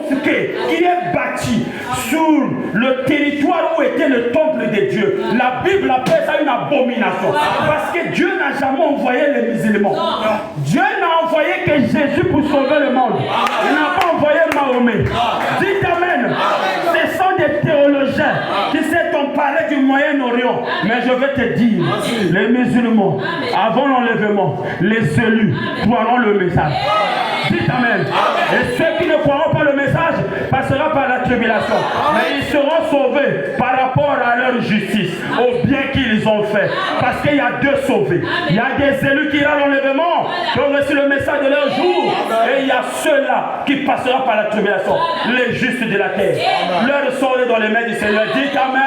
mosquée qui est bâtie sur le territoire où était le temple de Dieu, la Bible appelle ça une abomination. Parce que Dieu n'a jamais envoyé les musulmans. Dieu n'a envoyé que Jésus pour sauver le monde. Il n'a pas envoyé Mahomet. Dites Amen. Ce sont des théologiens qui s'est parlé du Moyen-Orient. Mais je vais te dire, les musulmans, avant l'enlèvement, les élus croiront le message. Dites Amen. Et ceux qui ne croiront pas le message passeront par la tribulation. Mais ils seront sauvés par rapport à leur justice, au bien qu'ils ont fait. Parce qu'il y a deux sauvés. Il y a des élus qui iront à l'enlèvement, qui ont reçu le message de leur jour. Et il y a ceux-là qui passeront par la tribulation, les justes de la terre. Leur sort est dans les mains du Seigneur. Dites Amen.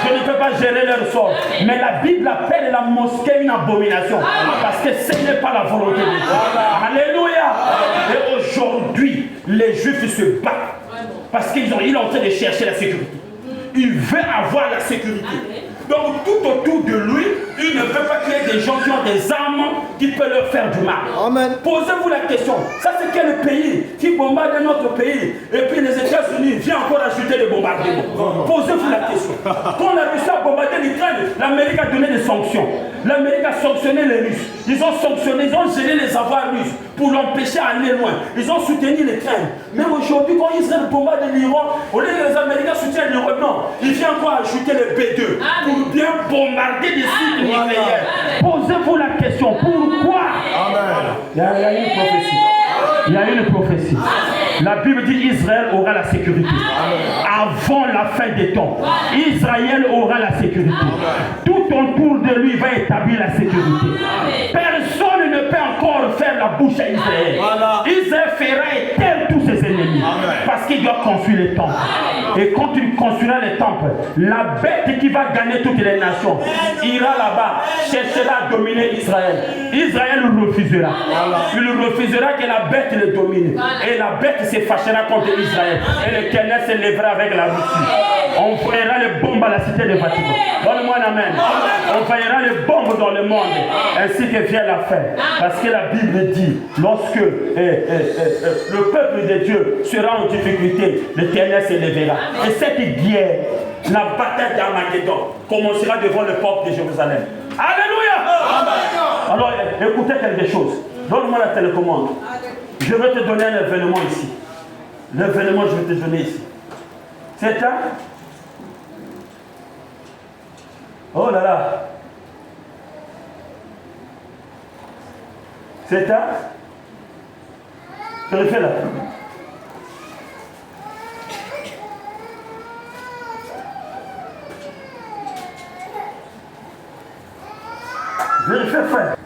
Je ne peux pas gérer leur sort. Mais la Bible appelle la mosquée une abomination. Parce que ce n'est pas la volonté de Dieu. Alléluia. Et aujourd'hui, les Juifs se battent. Parce qu'il est en train de chercher la sécurité. Il veut avoir la sécurité. Donc tout autour de lui, il ne veut pas qu'il y ait des gens qui ont des armes qui peuvent leur faire du mal. Amen. Posez-vous la question. Ça c'est quel pays qui bombarde notre pays et puis les États-Unis viennent encore ajouter des bombardements. Posez-vous la question. Quand la Russie a bombardé l'Ukraine, l'Amérique a donné des sanctions. L'Amérique a sanctionné les Russes. Ils ont sanctionné, ils ont gêné les avoirs russes pour l'empêcher d'aller loin. Ils ont soutenu l'Ukraine. Mais aujourd'hui, quand Israël bombarde l'Iran, au lieu que les Américains soutiennent l'Iran, non, il vient encore ajouter les B2 pour bien bombarder des sites nucléaires. Posez-vous la question, pourquoi? Il y a une prophétie. Il y a une prophétie. La Bible dit Israël aura la sécurité. Avant la fin des temps, Israël aura la sécurité. Tout autour de lui va établir la sécurité. Personne ne peut encore faire la bouche à Israël. Israël fera éteindre tous ses ennemis. Parce qu'il doit construire les temples. Et quand il construira les temples, la bête qui va gagner toutes les nations ira là-bas, cherchera à dominer Israël. Israël refusera. Il refusera que la bête le domine. Et la bête se fâchera contre Israël. Et l'Éternel se lèvera avec la Russie. On envoyera les bombes à la cité de Vatican. Donne-moi un amen. On envoyera les bombes dans le monde, ainsi que vient la fin. Parce que la Bible dit, lorsque le peuple de Dieu sera en difficulté, l'Éternel se lèvera. Et cette guerre, la bataille d'Armageddon, commencera devant le peuple de Jérusalem. Alléluia. Alors, écoutez quelque chose. Donne-moi la télécommande. Je vais te donner un événement ici. L'événement, je vais te donner ici. C'est ça? Oh là là. C'est ça? Je le fais là. Je le fais faire.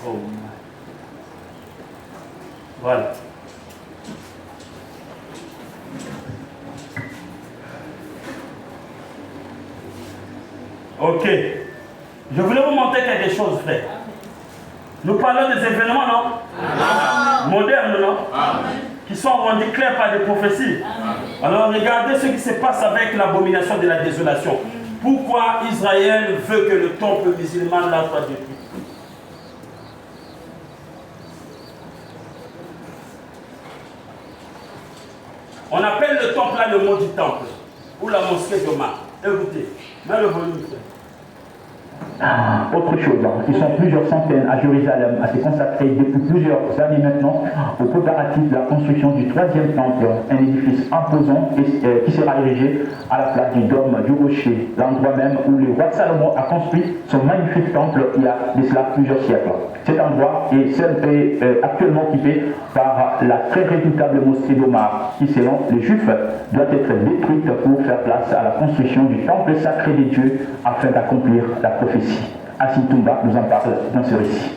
Oh. Voilà. Ok. Je voulais vous montrer quelque chose, frère. Nous parlons des événements, non? Modernes, non? Qui sont rendus clairs par des prophéties. Alors regardez ce qui se passe avec l'abomination de la désolation. Pourquoi Israël veut que le temple musulman là soit détruit? On appelle le temple là le maudit temple, ou la mosquée d'Omar. Écoutez, mets le volume. Autre chose, ils sont plusieurs centaines à Jérusalem à se consacrer depuis plusieurs années maintenant aux préparatifs de la construction du troisième temple, un édifice imposant qui sera érigé à la place du dôme du rocher, l'endroit même où le roi Salomon a construit son magnifique temple il y a de cela plusieurs siècles. Cet endroit est actuellement occupé par la très redoutable mosquée d'Omar, qui selon les Juifs doit être détruite pour faire place à la construction du temple sacré des dieux afin d'accomplir la prophétie. Assim Toumba nous en parle dans ce récit.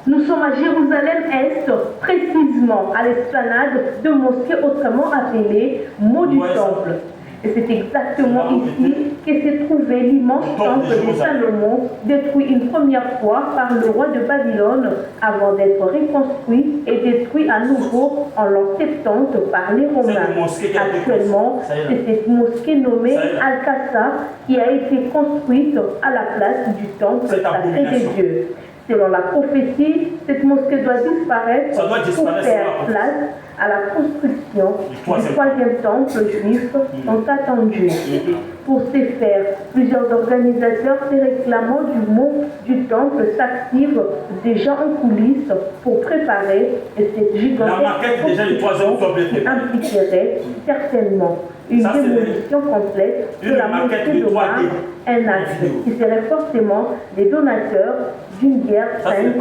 Nous sommes à Jérusalem-Est, précisément à l'esplanade de mosquée autrement appelée Mot du Temple. Et c'est exactement ici que s'est trouvé l'immense temple de Salomon, détruit une première fois par le roi de Babylone, avant d'être reconstruit et détruit à nouveau en l'an 70 par les Romains. Actuellement, c'est cette mosquée nommée Al-Aqsa qui a été construite à la place du temple sacré des dieux. Selon la prophétie, cette mosquée doit disparaître pour faire place à la construction du troisième temple juif tant attendu. Pour ce faire, plusieurs organisateurs se réclamant du temple s'activent déjà en coulisses pour préparer cette gigantesque construction qui impliquerait certainement une démolition complète de la mosquée de Mars, un acte qui serait forcément des donateurs d'une guerre sainte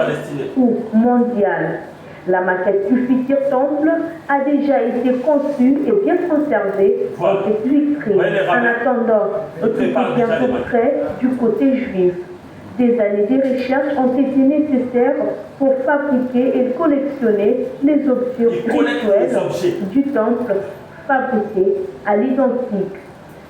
ou mondiale. La maquette du futur temple a déjà été conçue et bien conservée dans cette vitrine. En attendant, tout est bientôt prêt du côté juif. Des années de recherche ont été nécessaires pour fabriquer et collectionner les objets spirituels du temple fabriqués à l'identique.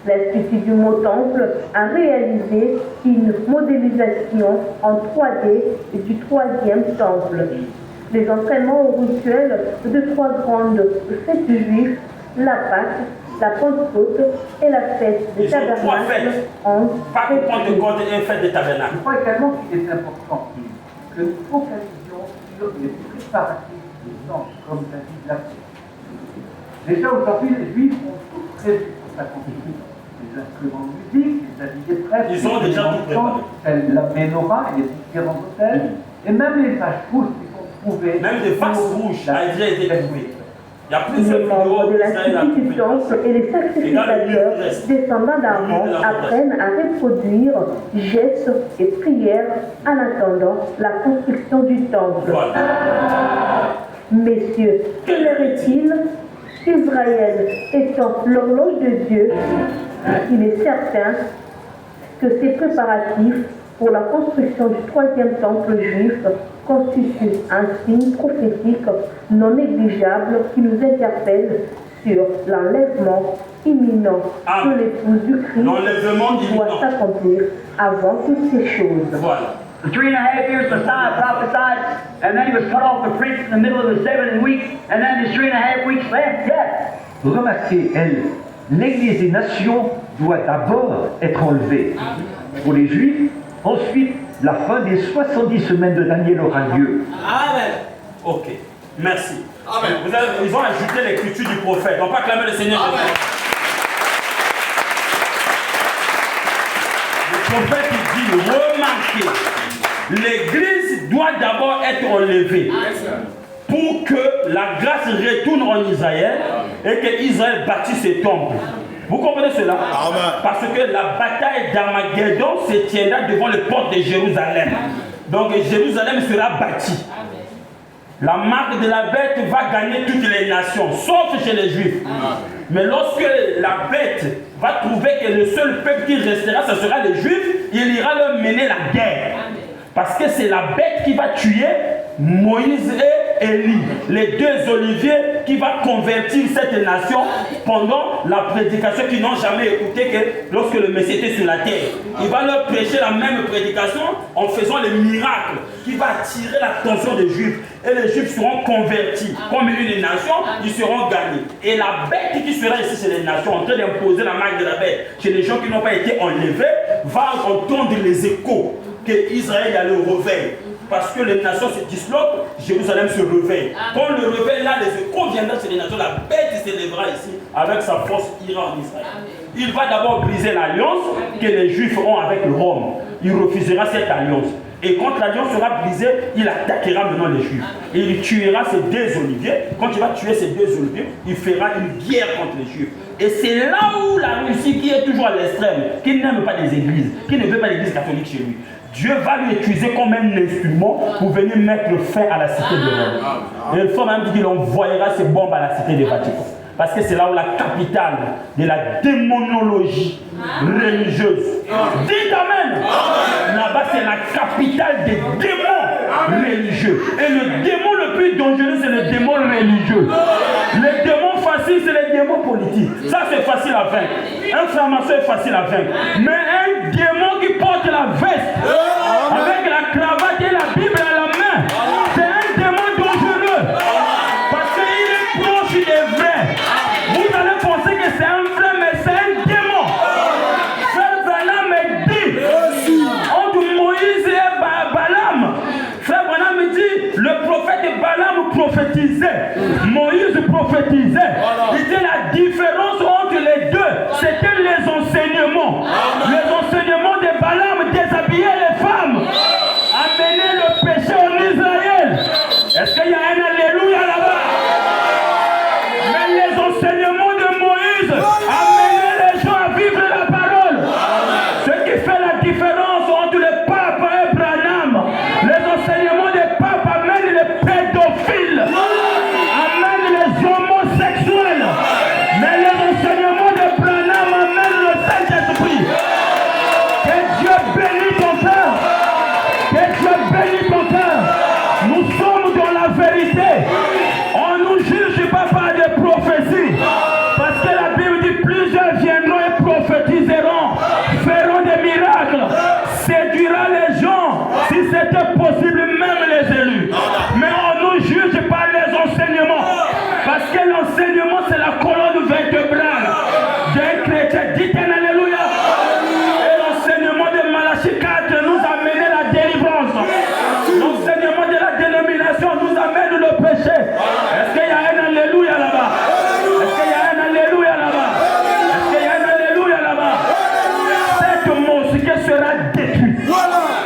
L'Institut du mot temple a réalisé une modélisation en 3D du troisième temple. Les entraînements rituels de trois grandes fêtes juives, la Pâque, la Pentecôte et la fête des tabernacles ont été. Je crois également qu'il est important que nous focalisions sur les préparatifs du temps, comme David l'a fait. Déjà aujourd'hui, les Juifs ont tout prévu pour sa construction. Les instruments de musique, les habits des prêtres, ils ont déjà tout préparé. La menorah, il y a différents hôtels, et même les vaches rouges qui sont trouvées. Même les vaches rouges ont déjà été trouvées. Il y a plusieurs Les membres de l'Institut du temple et les sacrificateurs descendants d'Aaron apprennent à reproduire gestes et prières en attendant la construction du temple. Messieurs, que leur est-il? Israël étant l'horloge de Dieu, il est certain que ces préparatifs pour la construction du troisième temple juif constituent un signe prophétique non négligeable qui nous interpelle sur l'enlèvement imminent de l'épouse du Christ qui doit s'accomplir avant toutes ces choses. Voilà. For 3.5 years, Messiah prophesied, and then he was cut off the prince in the middle of the 7th week, and then there's 3.5 weeks left. Yes. Remarquez, l'Église des nations doit d'abord être enlevée. Pour les Juifs, ensuite, la fin des 70 semaines de Daniel aura lieu. Amen. Ok, merci. Amen. Ils ont ajouté l'écriture du prophète. On va acclamer le Seigneur. Amen. Le prophète il dit, remarquez, l'Église doit d'abord être enlevée pour que la grâce retourne en Israël et que Israël bâtisse ses temples. Vous comprenez cela? Amen. Parce que la bataille d'Armageddon se tiendra devant les portes de Jérusalem. Donc Jérusalem sera bâtie. La marque de la bête va gagner toutes les nations, sauf chez les Juifs. Mais lorsque la bête va trouver que le seul peuple qui restera, ce sera les Juifs, il ira leur mener la guerre. Parce que c'est la bête qui va tuer Moïse et Élie, les deux oliviers qui va convertir cette nation pendant la prédication qu'ils n'ont jamais écouté que lorsque le Messie était sur la terre. Il va leur prêcher la même prédication en faisant les miracles qui va attirer l'attention des Juifs. Et les Juifs seront convertis comme une nation, ils seront gagnés. Et la bête qui sera ici chez les nations en train d'imposer la marque de la bête chez les gens qui n'ont pas été enlevés va entendre les échos que Israël a le réveil. Parce que les nations se disloquent, Jérusalem se réveille. Quand le réveil là, les échos viendront chez les nations, la bête s'élèvera ici, avec sa force ira en Israël. Il va d'abord briser l'alliance que les Juifs ont avec Rome. Il refusera cette alliance. Et quand l'alliance sera brisée, il attaquera maintenant les Juifs. Et il tuera ces deux oliviers. Quand il va tuer ces deux oliviers, il fera une guerre contre les Juifs. Et c'est là où la Russie, qui est toujours à l'extrême, qui n'aime pas les églises, qui ne veut pas l'église catholique chez lui, Dieu va lui utiliser comme un instrument pour venir mettre fin à la cité de Rome. Et il faut même dire qu'il envoyera ses bombes à la cité de Vatican. Parce que c'est là où la capitale de la démonologie religieuse. Dites Amen. Là-bas, c'est la capitale des démons religieux. Et le démon le plus dangereux, c'est le démon religieux. Les démons faciles, c'est les démons politiques. Ça, c'est facile à vaincre. Un franc-maçon est facile à vaincre. Mais un démon qui porte la veste, avec la cravate et la Bible à la main, c'est un démon dangereux. Parce qu'il est proche des vrais. Vous allez penser que c'est un vrai, mais c'est un démon. Frère Branham me dit, entre Moïse et Balaam, prophétisait, Moïse prophétisait. C'était la différence entre les deux. C'était les enseignements. Les enseignements de Balaam déshabiller les femmes. Amener le péché en Israël. Est-ce qu'il y a un alléluia là-bas? Mais les enseignements de Moïse amenaient les gens à vivre la parole. Ce qui fait la différence entre le pape et Branham. Les enseignements des papes amènent les pédophiles, amènent les homosexuels. Mais les enseignements de Branham amènent le Saint-Esprit. Que Dieu bénisse ton cœur. Que Dieu bénisse ton cœur. Nous sommes dans la vérité. On ne nous juge pas par des prophéties. Parce que la Bible dit plusieurs viendront et prophétiseront, feront des miracles, séduira les gens, si c'était possible, même les élus. Mais on ne nous juge par les enseignements. Parce que l'enseignement, c'est la colonne vertébrale d'un chrétien. Dites un alléluia. Et l'enseignement de Malachie 4 nous amène la délivrance. L'enseignement de la dénomination nous amène le péché. Est-ce qu'il y a un alléluia là-bas? Est-ce qu'il y a un alléluia là-bas? Est-ce qu'il y a un alléluia là-bas? Cette mosquée sera détruite.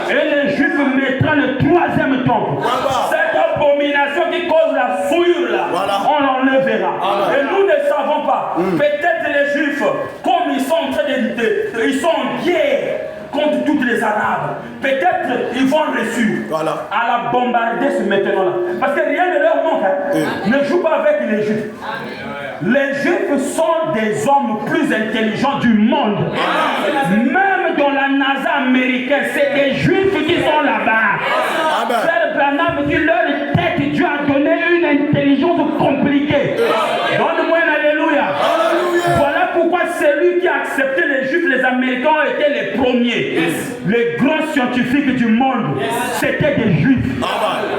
Et les Juifs mettront le troisième temple. Cette abomination qui cause la souillure là, on l'enlèvera. Et nous ne savons pas. Peut-être les Juifs, comme ils sont en train ils sont en guerre contre tous les Arabes, peut-être ils vont réussir à la bombarder ce maintenant-là. Parce que rien ne leur manque. Ne joue pas avec les Juifs. Les Juifs sont des hommes plus intelligents du monde. Même dans la NASA américaine, c'est des Juifs qui sont là-bas. Frère Branham dit leur tête, Dieu a donné une intelligence compliquée. Donne-moi un alléluia. Voilà pourquoi celui qui a accepté les Juifs, les Américains ont été les premiers. Les grands scientifiques du monde, c'était des Juifs.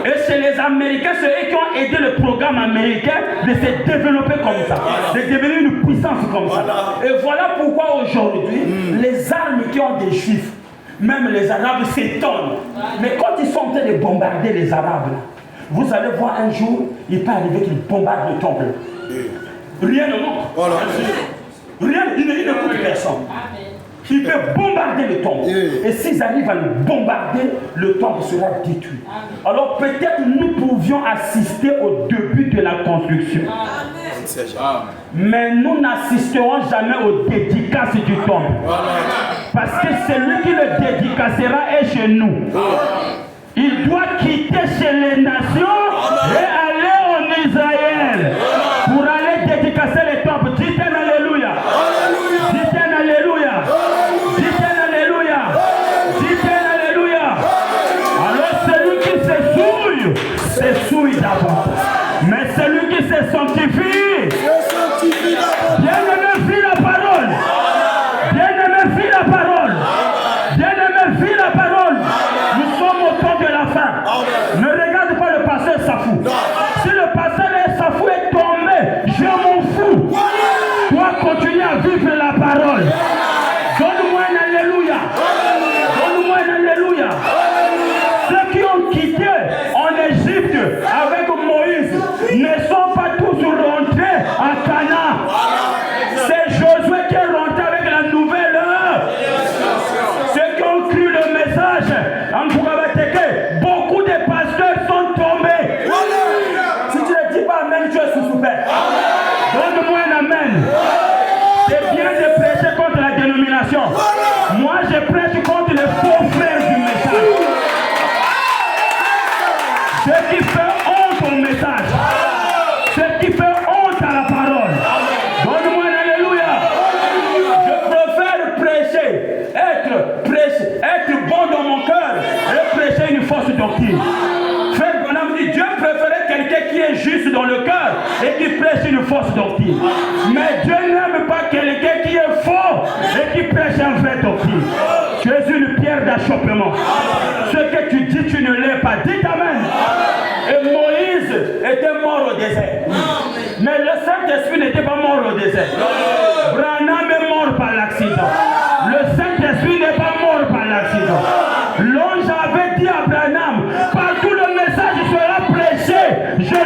Et chez les Américains, c'est eux qui ont aidé le programme américain de se développer comme ça, de devenir une puissance comme ça. Et voilà pourquoi aujourd'hui, les armes qui ont des Juifs, même les Arabes s'étonnent. Mais quand ils sont en train de bombarder les Arabes, là, vous allez voir un jour, il peut arriver qu'ils bombardent le temple. Rien ne manque. Rien, il ne coûte personne. Il peut bombarder le temple. Et s'ils arrivent à le bombarder, le temple sera détruit. Alors peut-être nous pouvions assister au début de la construction. Mais nous n'assisterons jamais aux dédicaces du temple. Parce que celui qui le dédicacera est chez nous. Il doit quitter chez les nations et aller en Israël pour aller dédicacer les temples. Dites un alléluia. Dites un alléluia. Dites un alléluia. Dites un alléluia. Alors celui qui s'essouille d'abord. Mais celui qui se sanctifie, bien-aimé, vit la parole. Bien-aimé, vit la parole. Bien-aimé, vit la parole. Nous sommes au temps de la fin. Ne regarde pas le pasteur Safou. Si le pasteur Safou est tombé, je m'en fous. Toi, continue à vivre la parole. Donne-moi un alléluia. Donne-moi un alléluia. Ceux qui ont quitté en Égypte avec Moïse ne sont pas tous rentrés à Canaan. C'est Josué qui est rentré avec la nouvelle heure. Ceux qui ont cru le message, beaucoup de pasteurs sont tombés. Si tu ne dis pas amen, tu es sous-souffert. Donne-moi un amen. C'est bien de prêcher contre la dénomination. Moi, je prêche contre les faux frères du message. Ce qui fait honte au message. Ce qui fait honte à la parole. Donne-moi un alléluia. Je préfère prêcher, être bon dans mon cœur et prêcher une fausse doctrine. Frère Branham dit, Dieu préférait quelqu'un qui est juste dans le cœur et qui prêche une fausse doctrine. Mais Dieu n'aime pas quelqu'un qui est faux et qui prêche une vraie doctrine. Tu es une pierre d'achoppement. Ce que tu dis, tu ne l'es pas. Dites amen. Et Moïse était mort au désert. Mais le Saint-Esprit n'était pas mort au désert. Branham est mort par l'accident. Le Saint-Esprit n'est pas mort par l'accident. L'ange avait dit à Branham, partout le message sera prêché, je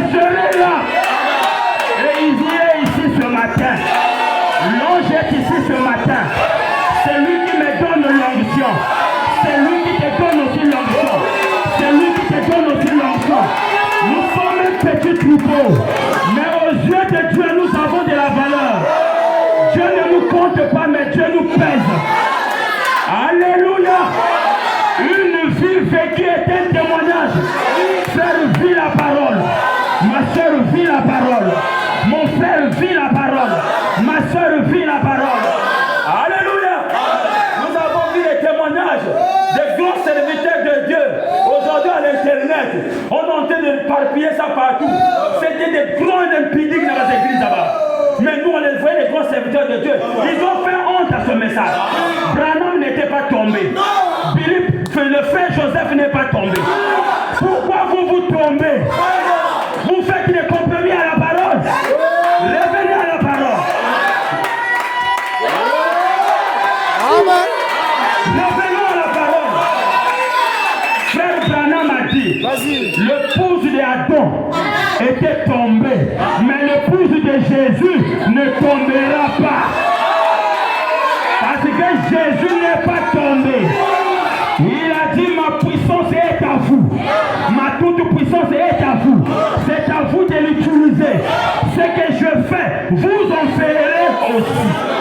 pèse. Alléluia. Une vie vécue est un témoignage. Frère, vit la parole. Ma soeur vit la parole. Mon frère vit la parole. Ma soeur vit la parole. Alléluia. Nous avons vu les témoignages des grands serviteurs de Dieu. Aujourd'hui à l'internet, on est en train de parpiller ça partout. C'était des grands impudiques dans les églises là-bas. Mais nous on les voyait, les grands serviteurs de Dieu. Ils ont fait honte à ce message. Branham n'était pas tombé. Le frère Joseph n'est pas tombé. Pourquoi vous tombez? Vous faites des compromis à la parole. Revenez à la parole. Amen. Revenons à la parole. Frère Branham a dit, l'épouse d'Adam était tombée, mais l'épouse de Jésus ne tombera pas. Parce que Jésus n'est pas tombé. Il a dit, ma puissance est à vous. Ma toute puissance est à vous. C'est à vous de l'utiliser. Ce que je fais, vous en ferez aussi.